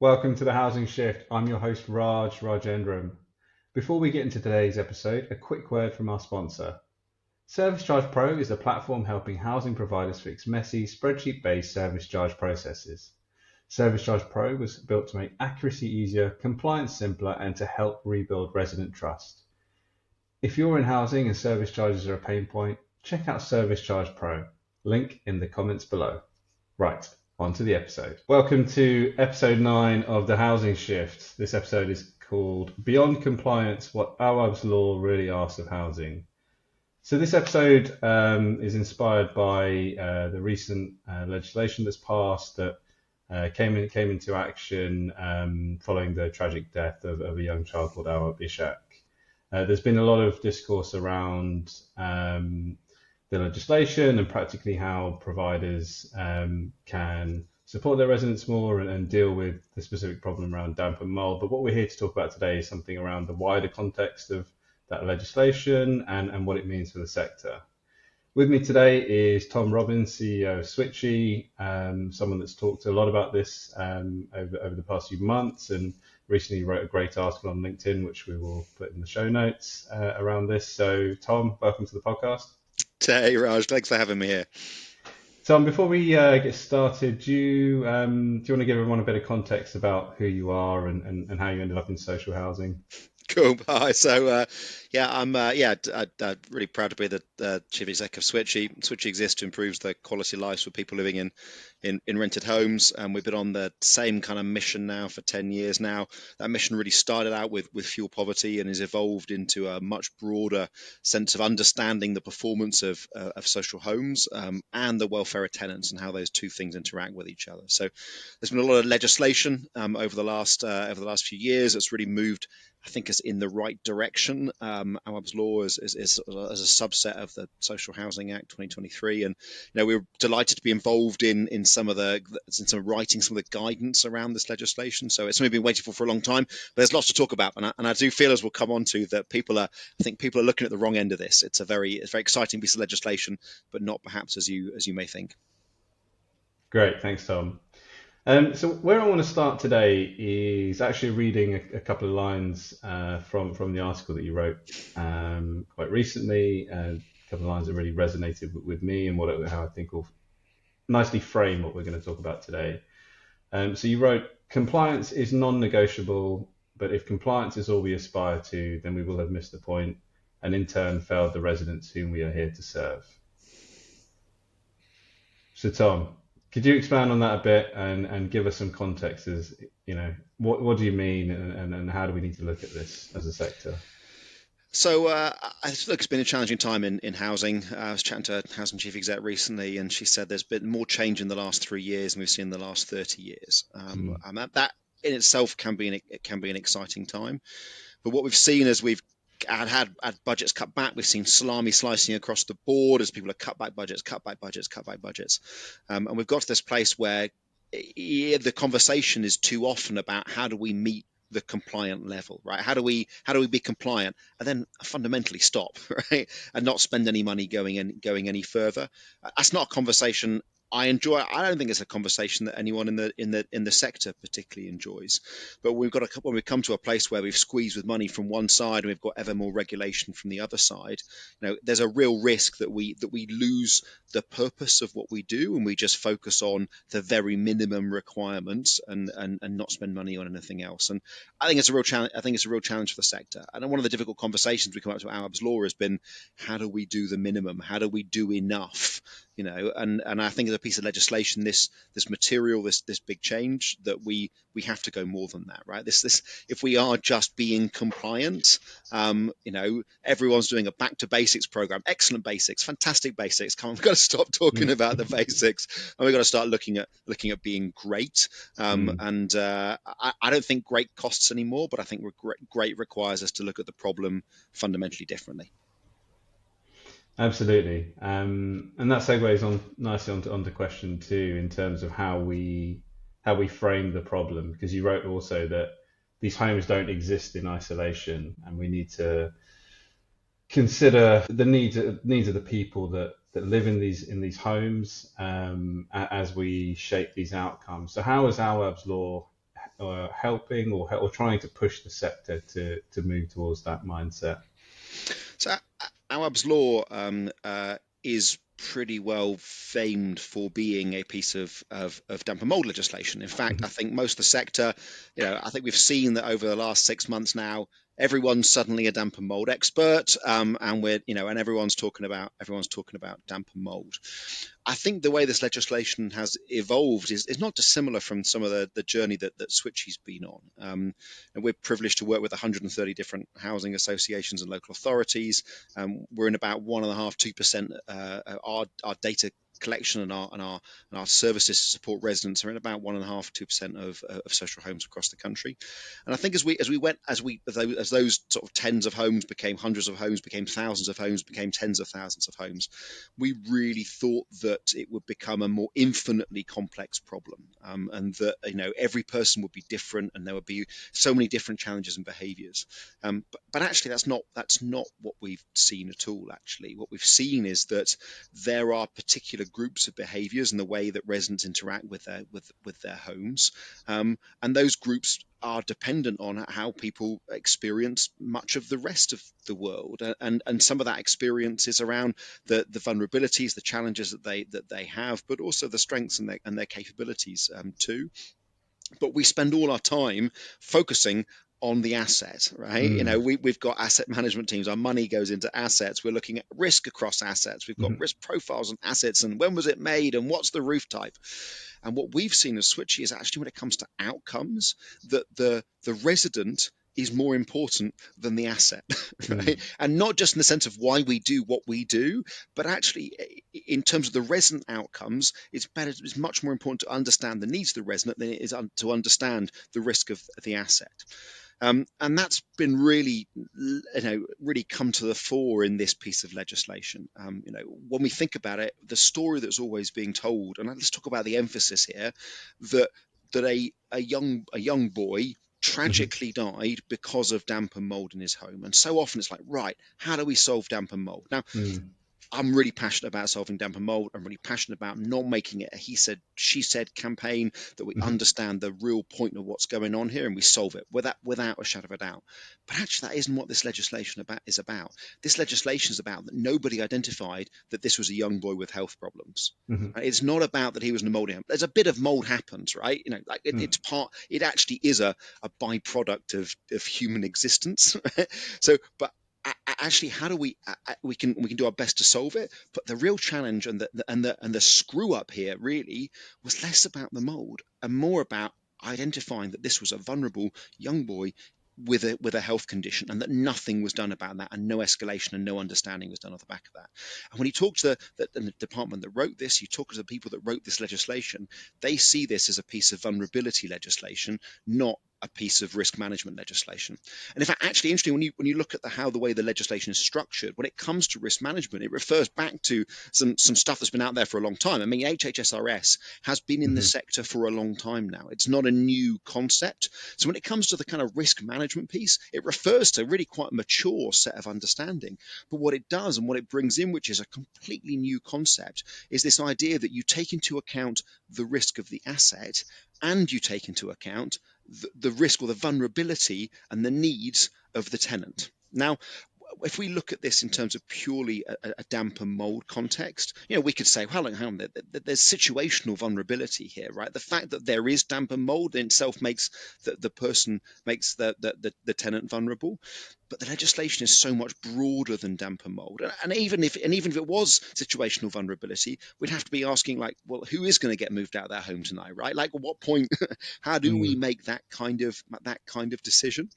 Welcome to the Housing Shift. I'm your host, Raj Rajendram. Before we get into today's episode, a quick word from our sponsor. Service Charge Pro is a platform helping housing providers fix messy, spreadsheet-based service charge processes. Service Charge Pro was built to make accuracy easier, compliance simpler, and to help rebuild resident trust. If you're in housing and service charges are a pain point, check out Service Charge Pro. Link in the comments below. Right, on to the episode. Welcome to episode 9 of The Housing Shift. This episode is called Beyond Compliance, What Awaab's Law Really Asks of Housing. So this episode is inspired by the recent legislation that's passed that came into action following the tragic death of a young child called Awaab Ishak. There's been a lot of discourse around the legislation and practically how providers can support their residents more and deal with the specific problem around damp and mould. But what we're here to talk about today is something around the wider context of that legislation and what it means for the sector. With me today is Tom Robbins, CEO of Switchee, someone that's talked a lot about this over the past few months and recently wrote a great article on LinkedIn, which we will put in the show notes around this. So Tom, welcome to the podcast. Hey Raj, thanks for having me here. Tom, before we get started, do you want to give everyone a bit of context about who you are and how you ended up in social housing? Cool. Hi. I'm really proud to be the chief exec of Switchee. Switchee exists to improve the quality of lives for people living in rented homes, and we've been on the same kind of mission now for 10 years now. That mission really started out with fuel poverty and has evolved into a much broader sense of understanding the performance of social homes and the welfare of tenants and how those two things interact with each other. So there's been a lot of legislation over the last few years that's really moved, I think, is in the right direction. Awaab's law is a subset of the Social Housing Act 2023, and we were delighted to be involved in writing some of the guidance around this legislation. So it's something we've been waiting for a long time, but there's lots to talk about, and I do feel, as we'll come on to, that people are looking at the wrong end of this. It's a very exciting piece of legislation, but not perhaps as you may think. Great, thanks, Tom. So where I want to start today is actually reading a couple of lines from the article that you wrote quite recently. A couple of lines that really resonated with me and how I think will nicely frame what we're going to talk about today. So you wrote, "Compliance is non-negotiable, but if compliance is all we aspire to, then we will have missed the point and in turn failed the residents whom we are here to serve." So Tom, could you expand on that a bit and give us some context as, what do you mean and how do we need to look at this as a sector? So it's been a challenging time in housing. I was chatting to a housing chief exec recently, and she said there's been more change in the last 3 years than we've seen in the last 30 years. And that in itself can be an exciting time. But what we've seen as we've had budgets cut back, we've seen salami slicing across the board as people have cut back budgets. And we've got to this place where the conversation is too often about how do we meet the compliant level, right? How do we be compliant and then fundamentally stop, right, and not spend any money going any further? That's not a conversation I enjoy. I don't think it's a conversation that anyone in the sector particularly enjoys. But when we come to a place where we've squeezed with money from one side and we've got ever more regulation from the other side, there's a real risk that we lose the purpose of what we do and we just focus on the very minimum requirements and not spend money on anything else. And I think it's a real challenge. I think it's a real challenge for the sector. And one of the difficult conversations we come up to Awaab's law has been, how do we do the minimum? How do we do enough? And I think as a piece of legislation, this material, this big change, that we have to go more than that, right? This if we are just being compliant, everyone's doing a back to basics program, excellent basics, fantastic basics. Come on, we've got to stop talking about the basics, and we've got to start looking at being great. And I don't think great costs anymore, but I think great requires us to look at the problem fundamentally differently. Absolutely. And that segues on nicely onto question 2 in terms of how we frame the problem, because you wrote also that these homes don't exist in isolation and we need to consider the needs of the people that live in these homes as we shape these outcomes. So how has Awaab's law helping or trying to push the sector to move towards that mindset? So Awaab's law is pretty well famed for being a piece of damp and mold legislation. In fact, I Mhm. think most of the sector, I think we've seen that over the last 6 months now, everyone's suddenly a damp and mold expert, and and everyone's talking about damp and mold. I think the way this legislation has evolved is not dissimilar from some of the journey that Switchee's been on. And we're privileged to work with 130 different housing associations and local authorities. We're in about 1.5–2%. Our data collection and our services to support residents are in about 1.5–2% of social homes across the country. And I think as those sort of tens of homes became hundreds of homes, became thousands of homes, became tens of thousands of homes, we really thought that it would become a more infinitely complex problem, and that every person would be different, and there would be so many different challenges and behaviours. But actually, that's not what we've seen at all. Actually, what we've seen is that there are particular groups of behaviours and the way that residents interact with their homes, and those groups are dependent on how people experience much of the rest of the world, and some of that experience is around the vulnerabilities, the challenges that they have, but also the strengths and their capabilities too. But we spend all our time focusing on the asset, right? Mm. We've got asset management teams. Our money goes into assets. We're looking at risk across assets. We've got Mhm. risk profiles on assets, and when was it made, and what's the roof type. And what we've seen as Switchee is actually when it comes to outcomes, that the resident is more important than the asset, right? Mm. And not just in the sense of why we do what we do, but actually in terms of the resident outcomes, it's much more important to understand the needs of the resident than it is to understand the risk of the asset. And that's been really come to the fore in this piece of legislation. When we think about it, the story that's always being told, and let's talk about the emphasis here, that a young boy Mhm. tragically died because of damp and mold in his home. And so often it's like, right, how do we solve damp and mold? Now, Mm. I'm really passionate about solving damp and mold. I'm really passionate about not making it a he said, she said campaign, that we Mhm. understand the real point of what's going on here and we solve it without a shadow of a doubt. But actually, that isn't what this legislation is about. This legislation is about that nobody identified that this was a young boy with health problems. Mhm. Right? It's not about that he was in a moldy home. There's a bit of mold happens, right? Mm. It actually is a byproduct of human existence. Right? So, but actually, how do we can do our best to solve it? But the real challenge and the screw up here really was less about the mold and more about identifying that this was a vulnerable young boy with a health condition, and that nothing was done about that, and no escalation and no understanding was done off the back of that. And when you talk to the department that wrote this, you talk to the people that wrote this legislation, they see this as a piece of vulnerability legislation, not a piece of risk management legislation. And in fact, actually, interesting when you look at how the way the legislation is structured, when it comes to risk management, it refers back to some stuff that's been out there for a long time. I mean, HHSRS has been in the Mhm. sector for a long time now. It's not a new concept. So when it comes to the kind of risk management piece, it refers to really quite a mature set of understanding. But what it does and what it brings in, which is a completely new concept, is this idea that you take into account the risk of the asset, and you take into account the risk or the vulnerability and the needs of the tenant. Now, if we look at this in terms of purely a damp and mold context, we could say, well, hang on, there's situational vulnerability here, right? The fact that there is damp and mold in itself makes the person, makes the tenant vulnerable. But the legislation is so much broader than damp and mold. And even if it was situational vulnerability, we'd have to be asking, like, well, who is going to get moved out of their home tonight, right? Like, at what point, how do we Mm. make that kind of decision?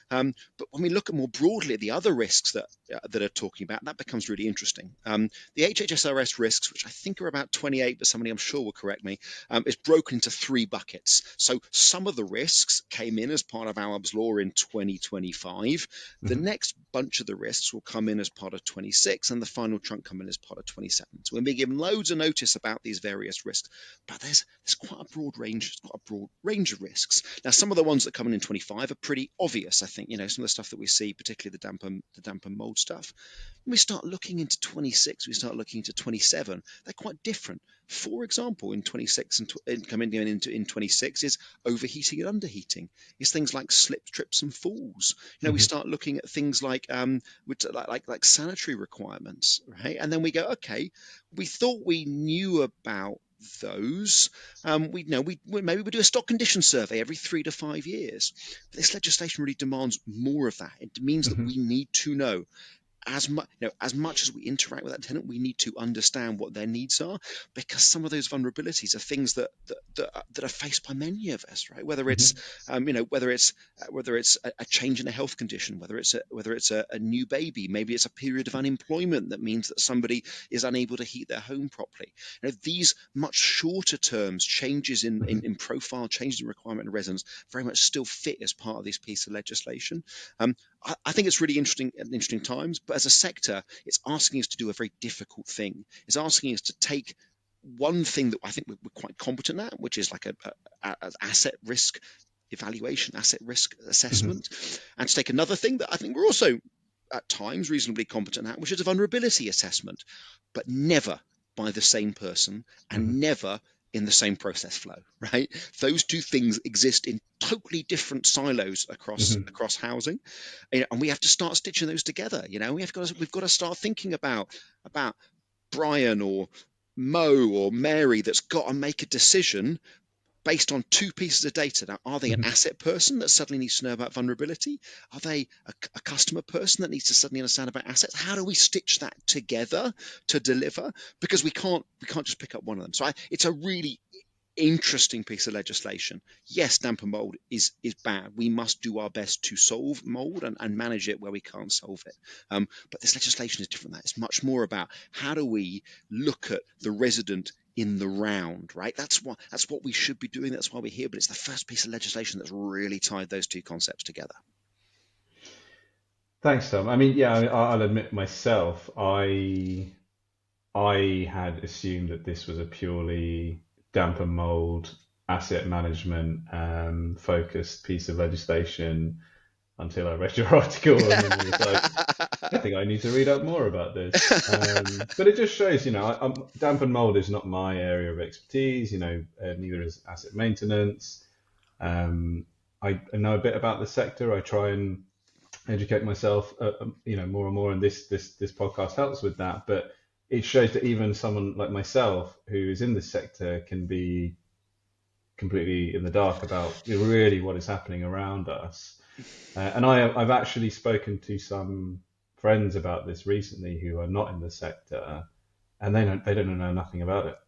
But when we look at more broadly at the other risks that are talking about, that becomes really interesting. The HHSRS risks, which I think are about 28, but somebody I'm sure will correct me, is broken into three buckets. So some of the risks came in as part of Awaab's law in 2025. The Mhm. next bunch of the risks will come in as part of 26, and the final chunk come in as part of 27. So we're being given loads of notice about these various risks, but there's quite a broad range. It's quite a broad range of risks. Now, some of the ones that come in 25 are pretty obvious. I think some of the stuff that we see, particularly the damp and mold stuff. When we start looking into 26, we start looking into 27. They're quite different. for example, in 26 and coming into in 26 is overheating and underheating. It's things like slips, trips, and falls. We Hmm. start looking at things like sanitary requirements, right? And then we go, okay, we thought we knew about those. We know maybe we do a stock condition survey every 3 to 5 years. But this legislation really demands more of that. It means that Hmm. we need to know as much as we interact with that tenant, we need to understand what their needs are, because some of those vulnerabilities are things that are faced by many of us, right? Whether it's Hmm. whether it's a change in a health condition, whether it's a new baby, maybe it's a period of unemployment that means that somebody is unable to heat their home properly. These much shorter terms changes in profile, changes in requirement and residence very much still fit as part of this piece of legislation. I think it's really interesting times, but as a sector, it's asking us to do a very difficult thing. It's asking us to take one thing that I think we're quite competent at, which is like a asset risk evaluation, asset risk Hmm. assessment, and to take another thing that I think we're also at times reasonably competent at, which is a vulnerability assessment, but never by the same person Hmm. and never in the same process flow, right? Those two things exist in totally different silos Hmm. across housing, and we have to start stitching those together. We've got to start thinking about Brian or Mo or Mary that's got to make a decision based on two pieces of data. Now, are they an Hmm. asset person that suddenly needs to know about vulnerability? Are they a customer person that needs to suddenly understand about assets? How do we stitch that together to deliver? Because we can't just pick up one of them. So it's a really interesting piece of legislation. Yes, damp and mold is bad. We must do our best to solve mold and manage it where we can't solve it. But this legislation is different. That it's much more about how do we look at the resident in the round, right? That's what we should be doing. That's why we're here. But it's the first piece of legislation that's really tied those two concepts together. Thanks, Tom. I mean, yeah, I'll admit myself, I had assumed that this was a purely damp and mold asset management focused piece of legislation until I read your article and then was like, I think I need to read up more about this. But it just shows, damp and mold is not my area of expertise. Neither is asset maintenance. Um, I know a bit about the sector. I try and educate myself, more and more, and this podcast helps with that. But it shows that even someone like myself who is in this sector can be completely in the dark about really what is happening around us. And I've actually spoken to some friends about this recently who are not in the sector, and they don't know nothing about it.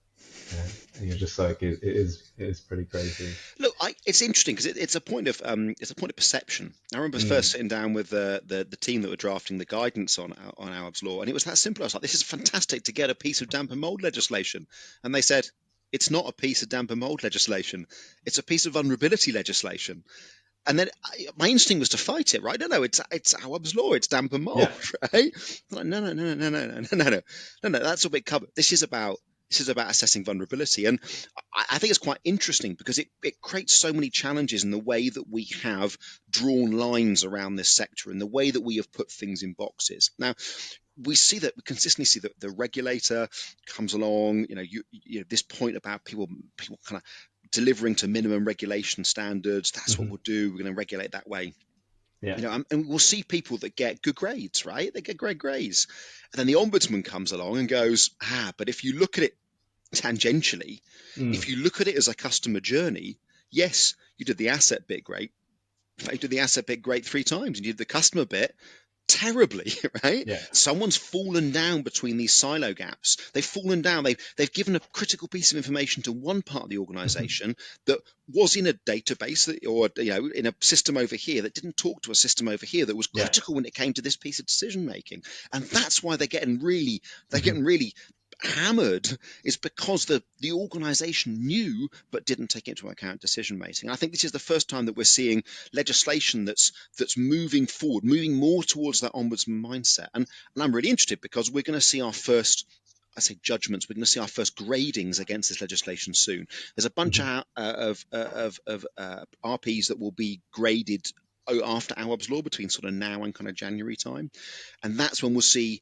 And you're just like, it is pretty crazy. Look, it's interesting because it's a point of perception. I remember first Mm. sitting down with the team that were drafting the guidance on Awaab's law, and it was that simple. I was like, "This is fantastic to get a piece of damp and mold legislation," and they said, "It's not a piece of damp and mold legislation; it's a piece of vulnerability legislation." And then my instinct was to fight it, right? No, it's Awaab's law. It's damp and mold, Yeah. right? Like, no, no, no, no, no, no, no, no, no, no, no. That's a bit covered. This is about assessing vulnerability, and I think it's quite interesting because it creates so many challenges in the way that we have drawn lines around this sector and the way that we have put things in boxes. Now, we consistently see that the regulator comes along. This point about people kind of delivering to minimum regulation standards. That's what Hmm. we'll do. We're going to regulate that way. Yeah. And we'll see people that get good grades, right? They get great grades, and then the ombudsman comes along and goes, but if you look at it tangentially, if Mm. you look at it as a customer journey, yes, you did the asset bit great. In fact, you did the asset bit great 3 times, and you did the customer bit terribly, right? Yeah. Someone's fallen down between these silo gaps. They've fallen down. They've given a critical piece of information to one part of the Hmm. organization that was in a database or in a system over here that didn't talk to a system over here that was Yeah. critical when it came to this piece of decision making. And that's why they're Hmm. getting really hammered, is because the organization knew but didn't take into account decision making. I think this is the first time that we're seeing legislation that's moving forward, moving more towards that ombudsman mindset. And I'm really interested because we're going to see our first, I say judgments. We're going to see our first gradings against this legislation soon. There's a bunch Hmm. of RPs that will be graded after Awaab's law between sort of now and kind of January time, and that's when we'll see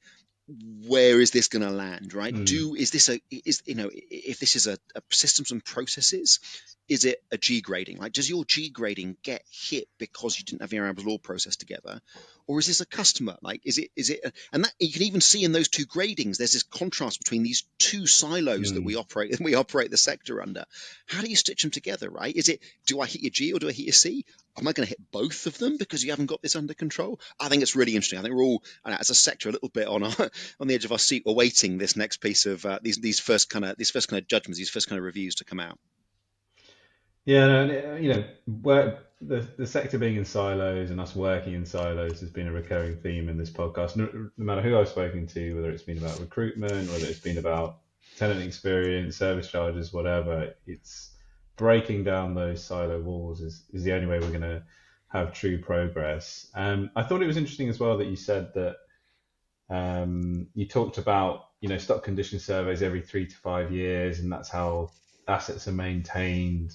where is this going to land, right? Mm, Is this if this is a systems and processes, is it a G grading? Like, does your G grading get hit because you didn't have your Arab's law process together, or is this a customer? Like, and that you can even see in those two gradings, there's this contrast between these two silos that mm. we operate the sector under. How do you stitch them together, right? Is it, do I hit your G or do I hit your C? Am I going to hit both of them because you haven't got this under control? I think it's really interesting. I think we're all, as a sector, a little bit on the edge of our seat, awaiting this next piece of these first kind of judgments, these first kind of reviews to come out. Yeah, no, where the sector being in silos and us working in silos has been a recurring theme in this podcast. No matter who I've spoken to, whether it's been about recruitment, whether it's been about tenant experience, service charges, whatever, it's breaking down those silo walls is the only way we're going to have true progress. I thought it was interesting as well that you said that you talked about stock condition surveys every 3 to 5 years, and that's how assets are maintained.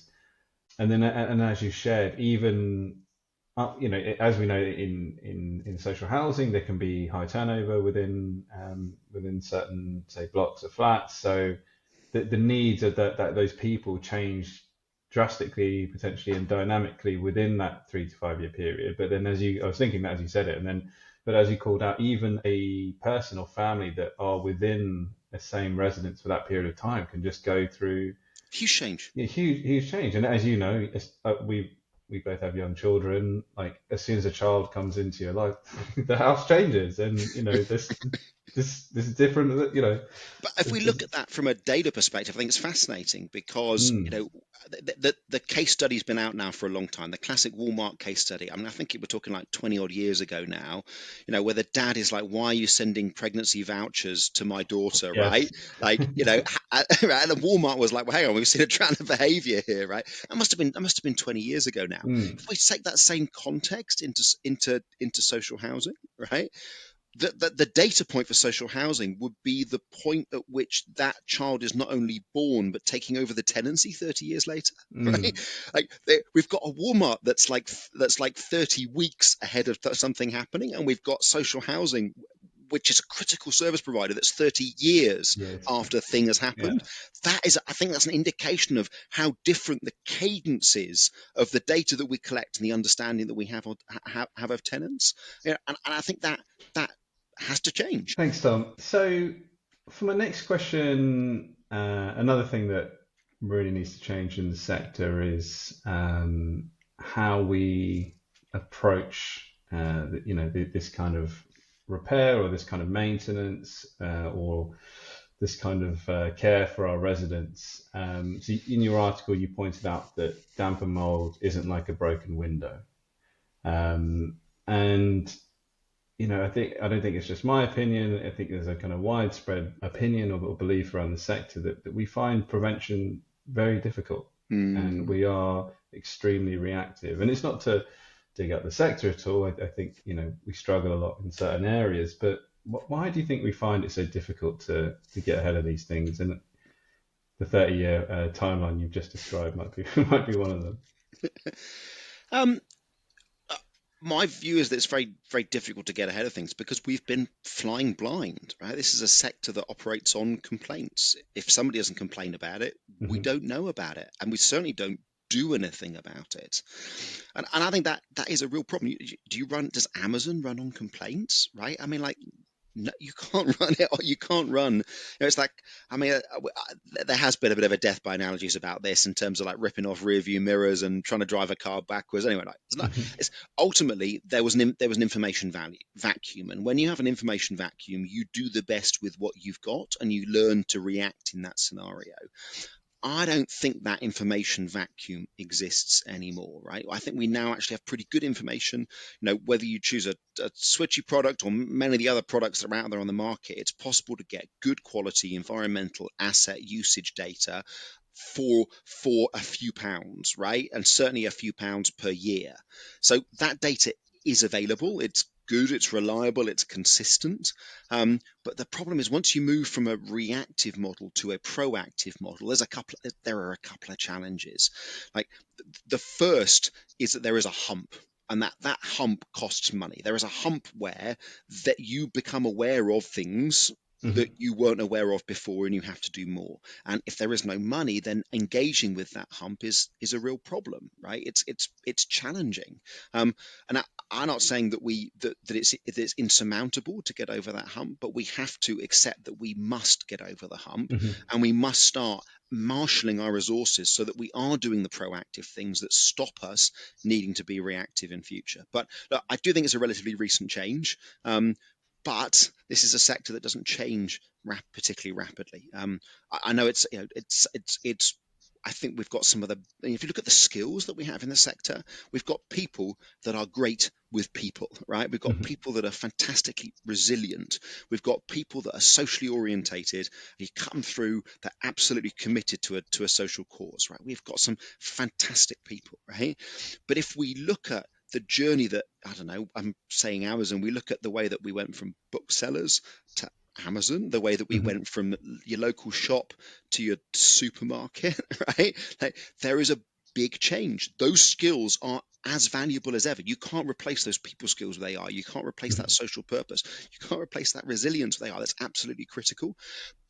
And then, and as you shared, even as we know in social housing, there can be high turnover within certain, say, blocks of flats. So the needs of that those people change drastically, potentially, and dynamically within that 3 to 5 year period. But then, I was thinking that as you said it, and then, but as you called out, even a person or family that are within the same residence for that period of time can just go through Huge change. huge change. And as you know, we both have young children. Like, as soon as a child comes into your life, the house changes, and this is different. But if we There's, look at that from a data perspective, I think it's fascinating because mm, the case study's been out now for a long time. The classic Walmart case study. I mean, I think we're talking like 20 odd years ago now. Where the dad is like, "Why are you sending pregnancy vouchers to my daughter?" Right? yes. Like, and Walmart was like, "Well, hang on, we've seen a trend of behaviour here, right?" That must have been 20 years ago now. Mm, If we take that same context into social housing, right? The data point for social housing would be the point at which that child is not only born but taking over the tenancy 30 years later, right? mm, Like, we've got a Walmart that's like 30 weeks ahead of something happening, and we've got social housing, which is a critical service provider, that's 30 years yes. after the thing has Yeah. happened. I think that's an indication of how different the cadence is of the data that we collect and the understanding that we have of tenants. And I think that has to change. Thanks, Tom. So, for my next question, another thing that really needs to change in the sector is how we approach, this kind of repair or this kind of maintenance or this kind of care for our residents. So, in your article, you pointed out that damp and mold isn't like a broken window, and I don't think it's just my opinion. I think there's a kind of widespread opinion or belief around the sector that we find prevention very difficult, and Mm. we are extremely reactive. And it's not to dig up the sector at all. I think we struggle a lot in certain areas, but why do you think we find it so difficult to get ahead of these things? And the 30-year timeline you've just described might be might be one of them. Um, uh, my view is that it's very, very difficult to get ahead of things because we've been flying blind, right? This is a sector that operates on complaints. If somebody doesn't complain about it, we Hmm. don't know about it, and we certainly don't do anything about it. And I think that is a real problem. Does Amazon run on complaints, right? I mean, like, no, you can't run it. You can't run. It's like, I mean, there has been a bit of a death by analogies about this in terms of like ripping off rear view mirrors and trying to drive a car backwards. Anyway, like, it's ultimately there was an information vacuum, and when you have an information vacuum, you do the best with what you've got, and you learn to react in that scenario. I don't think that information vacuum exists anymore, right? I think we now actually have pretty good information. Whether you choose a Switchee product or many of the other products that are out there on the market, it's possible to get good quality environmental asset usage data for a few pounds, right? And certainly a few pounds per year. So that data is available. It's good, it's reliable, it's consistent. But the problem is, once you move from a reactive model to a proactive model, there are a couple of challenges. Like, the first is that there is a hump. and that hump costs money. There is a hump where that you become aware of things that Hmm. you weren't aware of before, and you have to do more. And if there is no money, then engaging with that hump is a real problem, right? It's challenging. And I'm not saying that it's insurmountable to get over that hump, but we have to accept that we must get over the hump, Hmm. and we must start marshalling our resources so that we are doing the proactive things that stop us needing to be reactive in future. But look, I do think it's a relatively recent change. But this is a sector that doesn't change particularly rapidly. I know it's. I think we've got some of the. If you look at the skills that we have in the sector, we've got people that are great with people, right? We've got Hmm. people that are fantastically resilient. We've got people that are socially orientated. You come through, they're absolutely committed to a social cause, right? We've got some fantastic people, right? But if we look at the journey that, I don't know, I'm saying Amazon, we look at the way that we went from booksellers to Amazon, the way that we Hmm. went from your local shop to your supermarket, right? Like, there is a big change. Those skills are as valuable as ever. You can't replace those people skills with AI. You can't replace that Hmm. social purpose. You can't replace that resilience with AI. That's absolutely critical.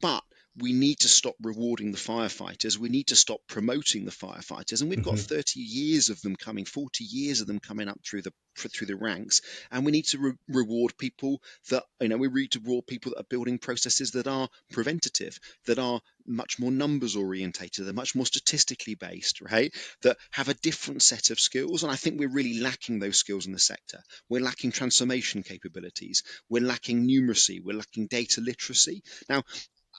But we need to stop rewarding the firefighters. We need to stop promoting the firefighters. And we've got Hmm. 30 years of them coming, 40 years of them coming up through the ranks. And we need to reward people that, we need to reward people that are building processes that are preventative, that are much more numbers orientated, they're much more statistically based, right? That have a different set of skills. And I think we're really lacking those skills in the sector. We're lacking transformation capabilities. We're lacking numeracy. We're lacking data literacy. Now,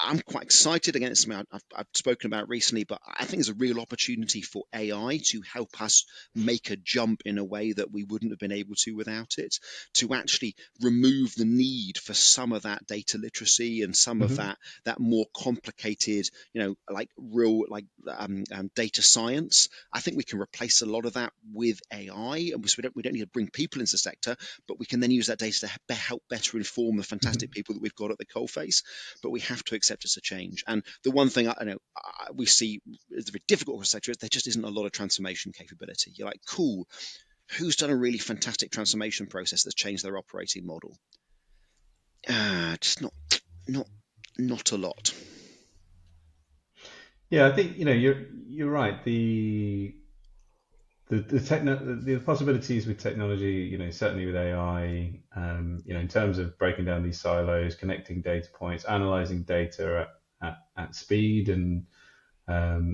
I'm quite excited. Again, it's something I've spoken about recently, but I think there's a real opportunity for AI to help us make a jump in a way that we wouldn't have been able to without it, to actually remove the need for some of that data literacy and some of Hmm. that more complicated, like real, like data science. I think we can replace a lot of that with AI, and we don't need to bring people into the sector, but we can then use that data to help better inform the fantastic Hmm. people that we've got at the coalface. But we have to accept it's a change. And the one thing I know we see is very difficult for the sector is there just isn't a lot of transformation capability. You're like, cool, who's done a really fantastic transformation process that's changed their operating model? Just not not a lot. Yeah, I think you're right. The possibilities with technology, certainly with AI, in terms of breaking down these silos, connecting data points, analyzing data at speed and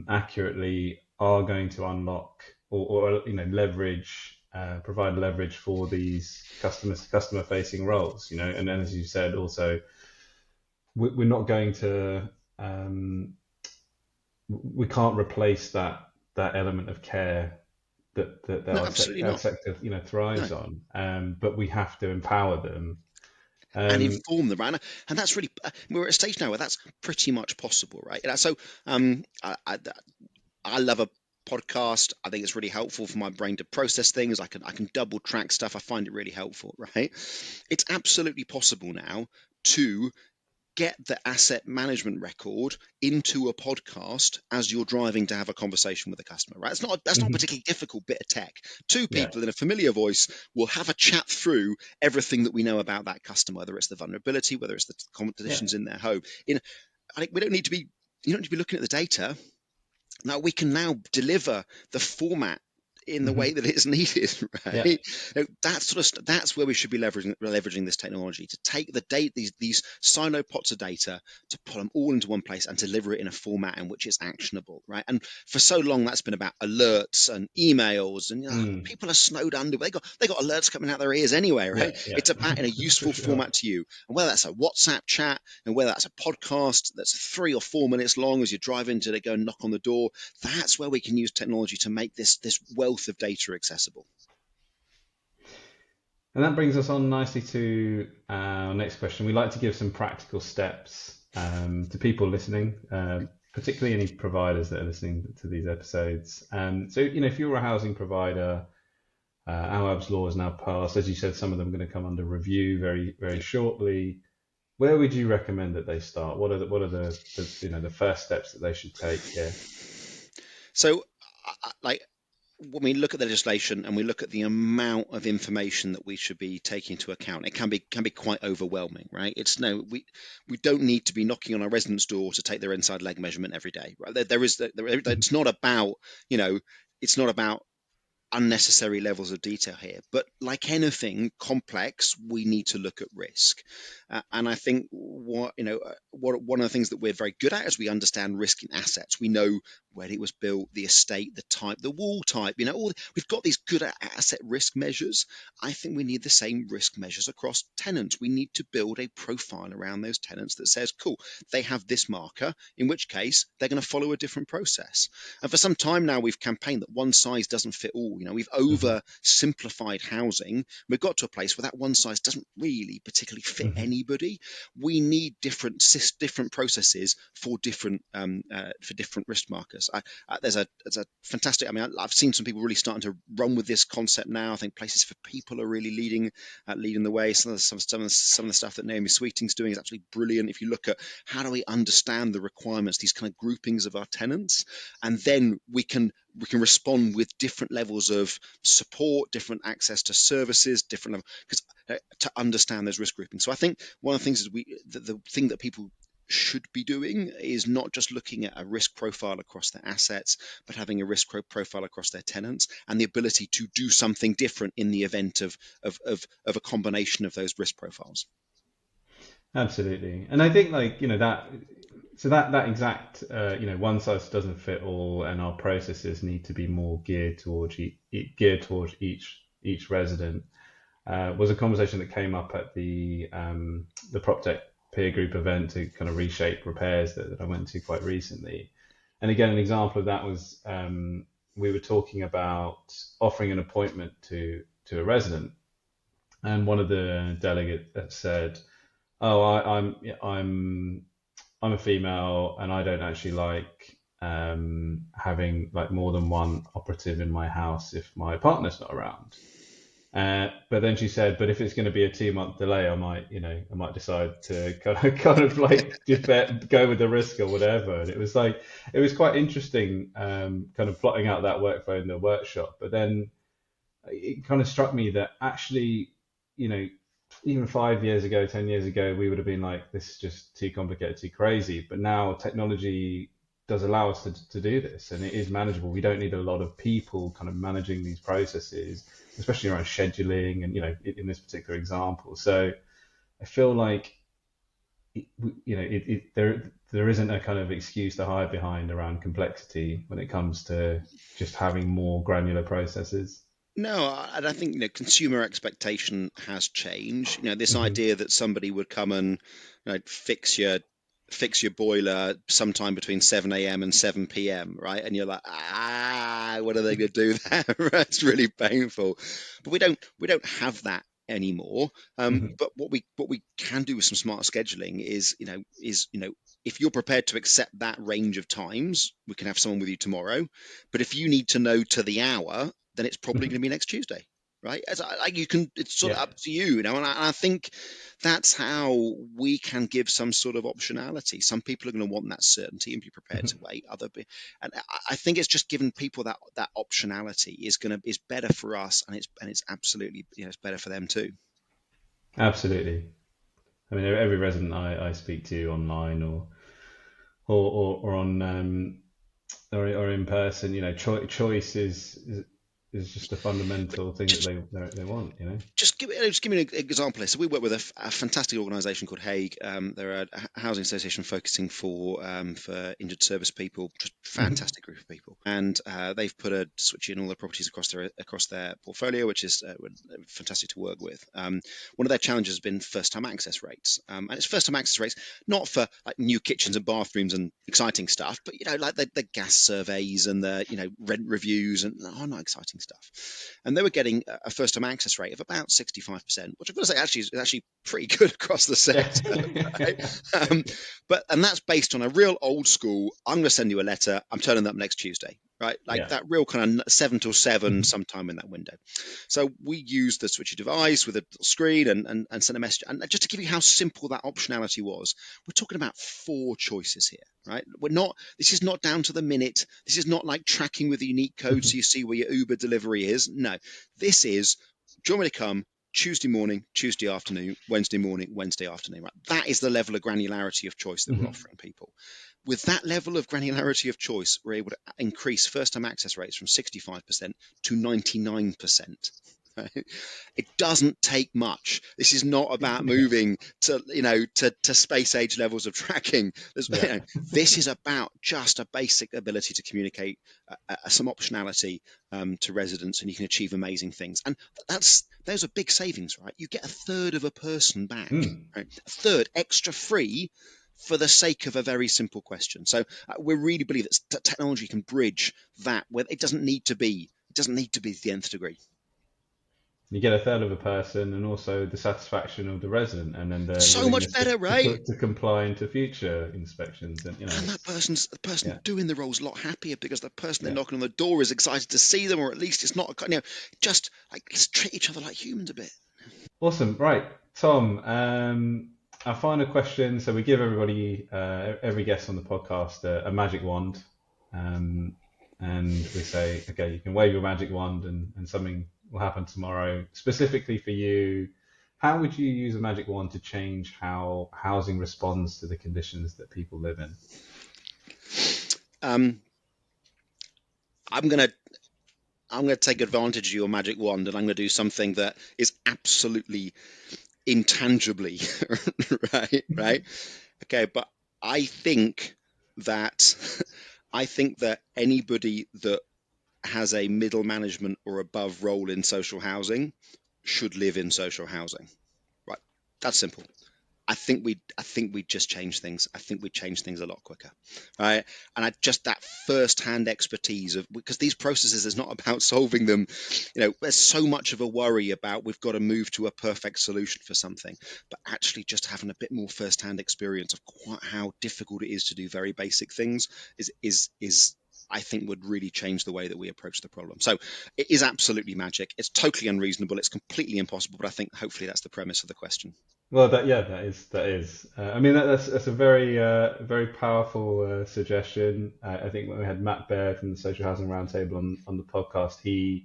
accurately, are going to unlock or leverage, provide leverage for these customer facing roles. And then, as you said, also we're not going to we can't replace that element of care that No, our, absolutely our not. sector No. thrives on, but we have to empower them. And Um, inform them, right? And that's really, we're at a stage now where that's pretty much possible, right? So I love a podcast. I think it's really helpful for my brain to process things. I can double track stuff. I find it really helpful, right? It's absolutely possible now to get the asset management record into a podcast as you're driving to have a conversation with a customer, right? That's not a mhm, particularly difficult bit of tech. Two yeah, people in a familiar voice will have a chat through everything that we know about that customer, whether it's the vulnerability, whether it's the yeah, conditions in their home. I think we don't need to be you don't need to be looking at the data. Now we can now deliver the format in the way mhm, that it's needed, yeah. right? That's where we should be leveraging this technology to take the data, these silo pots of data, to put them all into one place and deliver it in a format in which it's actionable, right? And for so long that's been about alerts and emails, and Mm, people are snowed under. They got alerts coming out their ears anyway, yeah, right? yeah, It's about in a for useful sure. format to you, and whether that's a WhatsApp chat and whether that's a podcast that's 3 or 4 minutes long as you're driving to go and knock on the door. That's where we can use technology to make this wealth of data accessible. And that brings us on nicely to our next question. We like to give some practical steps to people listening, particularly any providers that are listening to these episodes. So, if you're a housing provider, Awaab's law is now passed. As you said, some of them are going to come under review very, very Yeah. shortly. Where would you recommend that they start? What are the first steps that they should take here? So, like, when we look at the legislation and we look at the amount of information that we should be taking into account, it can be quite overwhelming, right? It's no, we don't need to be knocking on our resident's door to take their inside leg measurement every day, right? It's not about, you know, it's not about unnecessary levels of detail here. But like anything complex, we need to look at risk. And I think one of the things that we're very good at is we understand risk in assets. We know where it was built, the estate, the type, the wall type. We've got these good asset risk measures. I think we need the same risk measures across tenants. We need to build a profile around those tenants that says, cool, they have this marker, in which case they're going to follow a different process. And for some time now, we've campaigned that one size doesn't fit all. We've oversimplified housing. We've got to a place where that one size doesn't really particularly fit anybody. We need different processes for different risk markers. There's a fantastic. I mean, I've seen some people really starting to run with this concept now. I think Places for People are really leading the way. Some of the stuff that Naomi Sweeting's doing is absolutely brilliant. If you look at how do we understand the requirements, these kind of groupings of our tenants, and then we can respond with different levels of support, different access to services, different level, because to understand those risk groupings. So I think one of the things is the thing that people should be doing is not just looking at a risk profile across their assets, but having a risk profile across their tenants and the ability to do something different in the event of a combination of those risk profiles. Absolutely. And I think that exact one size doesn't fit all, and our processes need to be more geared towards each resident, was a conversation that came up at the PropTech peer group event to kind of reshape repairs that I went to quite recently. And again, an example of that was, we were talking about offering an appointment to a resident, and one of the delegates said, "Oh, I'm a female, and I don't actually like having like more than one operative in my house if my partner's not around." But then she said, "But if it's going to be a 2 month delay, I might decide to kind of like just go with the risk or whatever." And it was quite interesting, kind of plotting out that workflow in the workshop. But then it kind of struck me that actually, you know, even 5 years ago, 10 years ago, we would have been like, this is just too complicated, too crazy. But now technology does allow us to do this, and it is manageable. We don't need a lot of people kind of managing these processes, especially around scheduling and, in this particular example. So I feel like, there isn't a kind of excuse to hide behind around complexity when it comes to just having more granular processes. No, and I think consumer expectation has changed. This Hmm. idea that somebody would come and fix your boiler sometime between 7 a.m. and 7 p.m., right? And you're like, what are they going to do there? It's really painful. But we don't have that anymore. Hmm. But what we can do with some smart scheduling is, if you're prepared to accept that range of times, we can have someone with you tomorrow. But if you need to know to the hour, then it's probably going to be next Tuesday, right? It's sort of Yeah. up to you, And I think that's how we can give some sort of optionality. Some people are going to want that certainty and be prepared to wait. And I think it's just giving people that optionality is better for us, and it's absolutely, it's better for them too. Absolutely. I mean, every resident I speak to online or on or in person, choice is just a fundamental thing that Just they want. just give me an example here. So we work with a fantastic organisation called Hague. They're a housing association focusing for injured service people. Just Hmm. fantastic group of people, and they've put a Switchee in all their properties across their portfolio, which is fantastic to work with. One of their challenges has been first time access rates, and it's first time access rates not for like new kitchens and bathrooms and exciting stuff, but like the gas surveys and the rent reviews and not exciting stuff. And they were getting a first time access rate of about 65%, which I've got to say is actually pretty good across the sector. Right? Yeah. Um, and that's based on a real old school, I'm going to send you a letter, I'm turning up next Tuesday. right? Like Yeah. that real kind of 7 till 7, sometime in that window. So we use the Switchee device with a screen and send a message. And just to give you how simple that optionality was, we're talking about 4 choices here, right? This is not down to the minute. This is not like tracking with a unique code so you see where your Uber delivery is. No, this is, do you want me to come? Tuesday morning, Tuesday afternoon, Wednesday morning, Wednesday afternoon. Right? That is the level of granularity of choice that we're offering people. With that level of granularity of choice, we're able to increase first-time access rates from 65% to 99%. It doesn't take much. This is not about moving to space age levels of tracking. Yeah. This is about just a basic ability to communicate some optionality to residents, and you can achieve amazing things. And those are big savings, right? You get a third of a person back, right? A third extra free for the sake of a very simple question. So we really believe that technology can bridge that, where it doesn't need to be the nth degree. You get a third of a person, and also the satisfaction of the resident, and then their So much willingness better, right? to comply into future inspections. And And that it's the person yeah, doing the role is a lot happier because the person they're yeah, knocking on the door is excited to see them, or at least it's not, just like, let's treat each other like humans a bit. awesome. Right, Tom. Our final question. So we give everybody, every guest on the podcast, a magic wand, um, and we say, okay, you can wave your magic wand, and something will happen tomorrow. Specifically for you, how would you use a magic wand to change how housing responds to the conditions that people live in? Um, I'm gonna take advantage of your magic wand, and I'm gonna do something that is absolutely intangibly right. Okay, but I think that anybody that has a middle management or above role in social housing should live in social housing. Right. That's simple. I think we'd just change things. I think we'd change things a lot quicker, right? And just that first-hand expertise of, because these processes is not about solving them. There's so much of a worry about we've got to move to a perfect solution for something, but actually just having a bit more first-hand experience of quite how difficult it is to do very basic things is I think would really change the way that we approach the problem. So it is absolutely magic. It's totally unreasonable. It's completely impossible. But I think hopefully that's the premise of the question. Well, that is. I mean, that's a very powerful suggestion. I think when we had Matt Baird from the Social Housing Roundtable on the podcast, he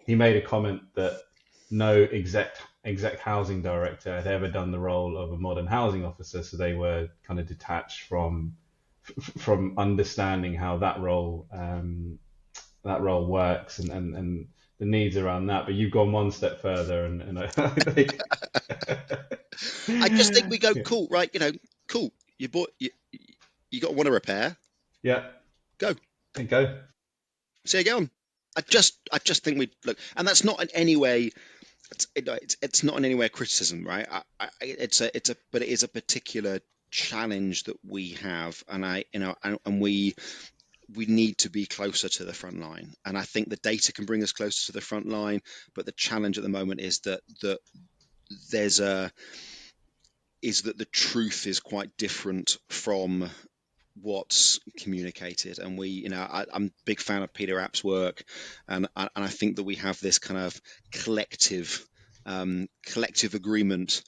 made a comment that no exec housing director had ever done the role of a modern housing officer, so they were kind of detached from understanding how that role works, and the needs around that. But you've gone one step further, and I think. I just think we go, Yeah. cool, right? Cool. You got one to repair. Yeah, Go. there you go. See you get on. I just think we look, and that's not in any way. It's not in any way a criticism, right? But it is a particular challenge that we have, and we need to be closer to the front line. And I think the data can bring us closer to the front line, but the challenge at the moment is that there's a is that the truth is quite different from what's communicated. And I'm a big fan of Peter App's work, and I think that we have this kind of collective agreement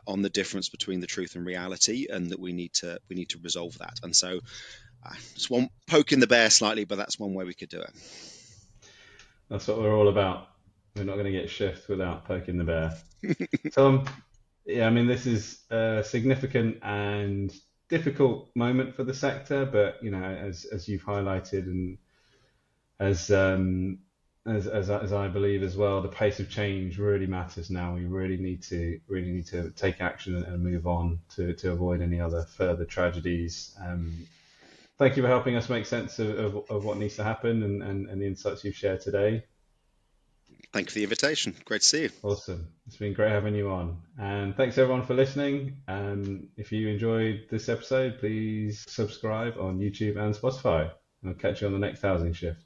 on the difference between the truth and reality, and that we need to resolve that. And so it's one poking the bear slightly, but that's one way we could do it. That's what we're all about. We're not going to get shift without poking the bear. So, yeah, I mean, this is a significant and difficult moment for the sector, but as you've highlighted, and as as I believe as well, the pace of change really matters now. We really need to take action and move on to avoid any other further tragedies. Thank you for helping us make sense of what needs to happen, and the insights you've shared today. Thank you for the invitation. Great to see you. Awesome. It's been great having you on. And thanks everyone for listening. If you enjoyed this episode, please subscribe on YouTube and Spotify. And I'll catch you on the next Housing Shift.